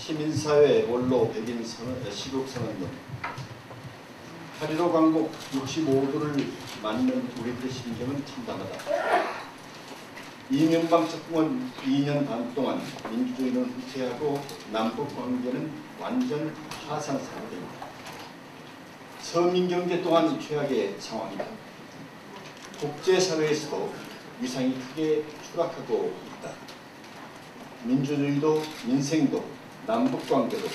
시민사회 원로 백인 시국선언론 8.15 광복 65도를 맞는 우리들의 심정은 참담하다. 이명박 정권 2년 반 동안 민주주의는 후퇴하고 남북관계는 완전 파산 상태입니다. 서민경제 또한 최악의 상황이다. 국제사회에서도 위상이 크게 추락하고 있다. 민주주의도 민생도 남북관계도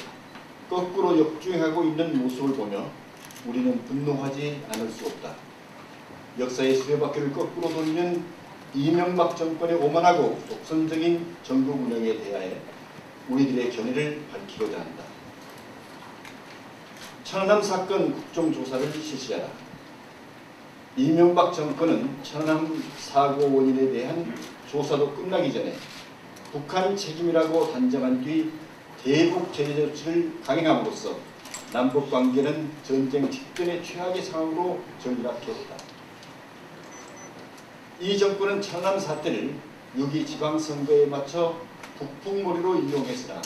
거꾸로 역주행하고 있는 모습을 보며 우리는 분노하지 않을 수 없다. 역사의 수레바퀴를 거꾸로 돌리는 이명박 정권의 오만하고 독선적인 정부 운영에 대하여 우리들의 견해를 밝히고자 한다. 천안함 사건 국정조사를 실시하라. 이명박 정권은 천안함 사고 원인에 대한 조사도 끝나기 전에 북한 책임이라고 단정한 뒤 대북 제재 조치를 강행함으로써 남북관계는 전쟁 직전의 최악의 상황으로 전락했다. 이 정권은 천안함 사태를 6.2 지방선거에 맞춰 북풍몰이로 이용했으나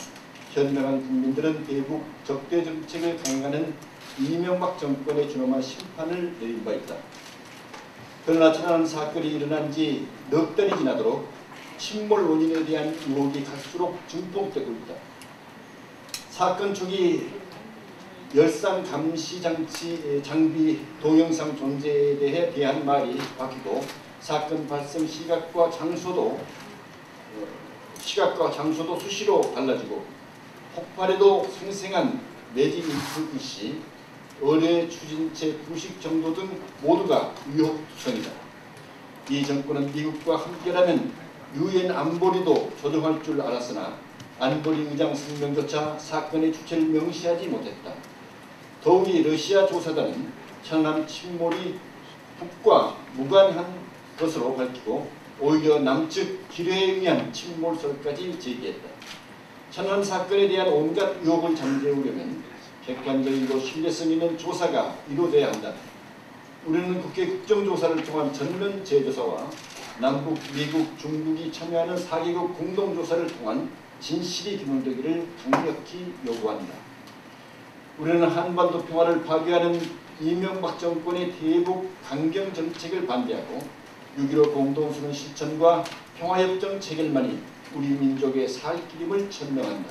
현명한 국민들은 대북 적대 정책을 강행하는 이명박 정권에 준엄한 심판을 내린 바 있다. 그러나 천안함 사건이 일어난 지 넉 달이 지나도록 침몰 원인에 대한 의혹이 갈수록 증폭되고 있다. 사건 초기 열상 감시 장비 동영상 존재에 대한 말이 바뀌고 사건 발생 시각과 장소도 수시로 달라지고 폭발에도 생생한 매직 인풋 시 의뢰 추진체 부식 정도 등 모두가 위협투성이다. 이 정권은 미국과 함께라면 유엔 안보리도 조정할 줄 알았으나 안보리 의장 성명조차 사건의 주체를 명시하지 못했다. 더욱이 러시아 조사단은 천안함 침몰이 북과 무관한 것으로 밝히고 오히려 남측 기뢰에 의한 침몰설까지 제기했다. 천안함 사건에 대한 온갖 의혹을 잠재우려면 객관적이고 신뢰성 있는 조사가 이루어져야 한다. 우리는 국회 국정조사를 통한 전면 재조사와 남북, 미국, 중국이 참여하는 4개국 공동조사를 통한 진실이 규명되기를 강력히 요구한다. 우리는 한반도 평화를 파괴하는 이명박 정권의 대북 강경 정책을 반대하고 6.15 공동선언 실천과 평화협정 체결만이 우리 민족의 살 길임을 천명한다.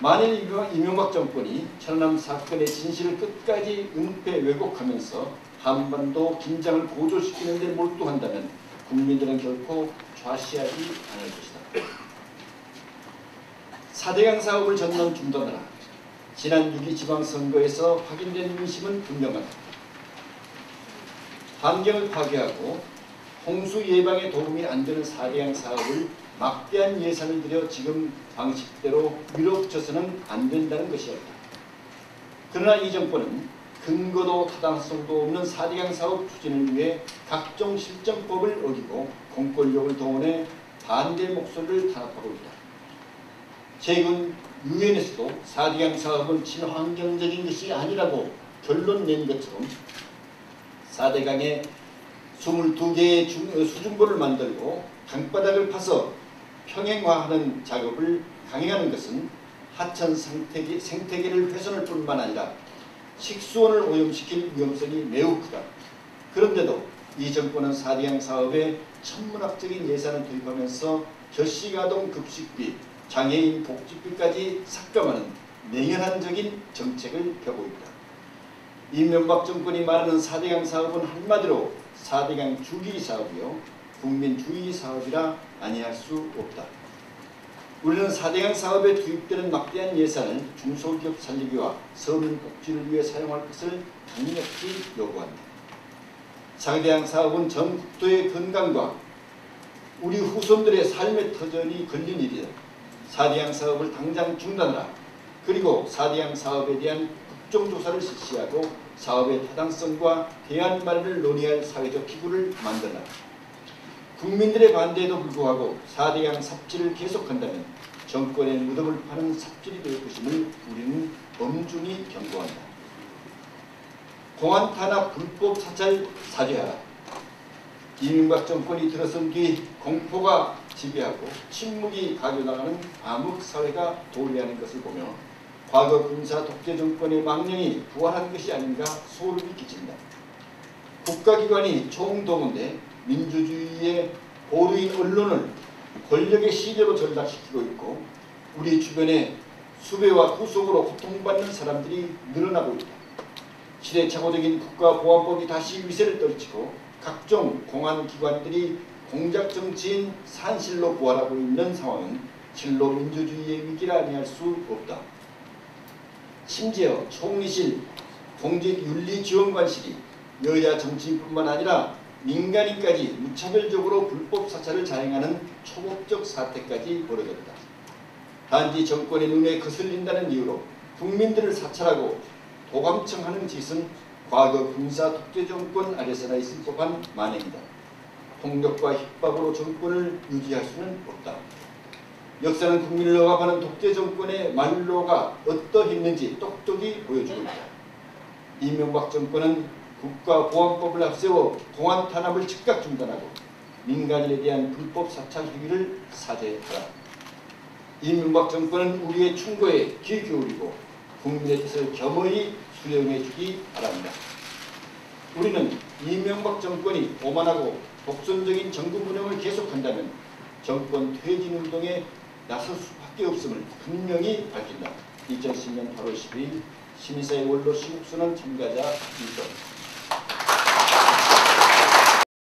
만일 이명박 정권이 천안함 사건의 진실을 끝까지 은폐 왜곡하면서 한반도 긴장을 고조시키는 데 몰두한다면 국민들은 결코 좌시하지 않을 것이다. 4대강 사업을 전면 중단하라. 지난 6.2 지방선거에서 확인된 민심은 분명하다. 환경을 파괴하고 홍수 예방에 도움이 안 되는 4대강 사업을 막대한 예산을 들여 지금 방식대로 밀어붙여서는 안 된다는 것이었다. 그러나 이 정권은 근거도 타당성도 없는 4대강 사업 추진을 위해 각종 실정법을 어기고 공권력을 동원해 반대 목소리를 탄압하고 있다. 최근 유엔에서도 4대강 사업은 친환경적인 것이 아니라고 결론 낸 것처럼 4대강에 22개의 수중보를 만들고 강바닥을 파서 평행화하는 작업을 강행하는 것은 하천 생태계를 훼손할 뿐만 아니라 식수원을 오염시킬 위험성이 매우 크다. 그런데도 이 정권은 4대강 사업에 천문학적인 예산을 투입하면서 결식아동 급식비, 장애인 복지비까지 삭감하는 냉혈한적인 정책을 펴고 있다. 이명박 정권이 말하는 4대강 사업은 한마디로 4대강 주기 사업이요 국민주의 사업이라 아니할 수 없다. 우리는 4대강 사업에 투입되는 막대한 예산을 중소기업 살리기와 서민 복지를 위해 사용할 것을 강력히 요구한다. 4대강 사업은 전 국토의 건강과 우리 후손들의 삶의 터전이 걸린 일이다. 4대강 사업을 당장 중단하라. 그리고 4대강 사업에 대한 국정조사를 실시하고 사업의 타당성과 대안 마련을 논의할 사회적 기구를 만들라. 국민들의 반대에도 불구하고 4대강 삽질을 계속한다면 정권의 무덤을 파는 삽질이 될 것임을 우리는 엄중히 경고한다. 공안 탄압 불법 사찰 사죄하라. 이명박 정권이 들어선 뒤 공포가 지배하고 침묵이 가져나가는 암흑 사회가 도래하는 것을 보며 과거 군사 독재 정권의 망령이 부활한 것이 아닌가 소름이 끼친다. 국가기관이 총동원돼 민주주의의 보루인 언론을 권력의 시대로 전락시키고 있고 우리 주변에 수배와 구속으로 고통받는 사람들이 늘어나고 있다. 시대착오적인 국가보안법이 다시 위세를 떨치고 각종 공안기관들이 공작정치인 산실로 부활하고 있는 상황은 실로 민주주의의 위기라 아니할 수 없다. 심지어 총리실, 공직윤리지원관실이 여야 정치인뿐만 아니라 민간인까지 무차별적으로 불법 사찰을 자행하는 초법적 사태까지 벌어졌다. 단지 정권의 눈에 거슬린다는 이유로 국민들을 사찰하고 도감청하는 짓은 과거 군사 독재 정권 아래서나 있을 법한 만행이다. 폭력과 협박으로 정권을 유지할 수는 없다. 역사는 국민을 억압하는 독재 정권의 말로가 어떠했는지 똑똑히 보여주고 있다. 이명박 정권은 국가보안법을 앞세워 공안 탄압을 즉각 중단하고 민간인에 대한 불법 사찰 행위를 사죄하라. 이명박 정권은 우리의 충고에 귀 기울이고 국민의 뜻을 겸허히 수령해 주기 바랍니다. 우리는 이명박 정권이 오만하고 독선적인 정부 운영을 계속한다면 정권 퇴진 운동에 나설 수밖에 없음을 분명히 밝힌다. 2010년 8월 12일 시민사회 원로 시국선언 참가자 일정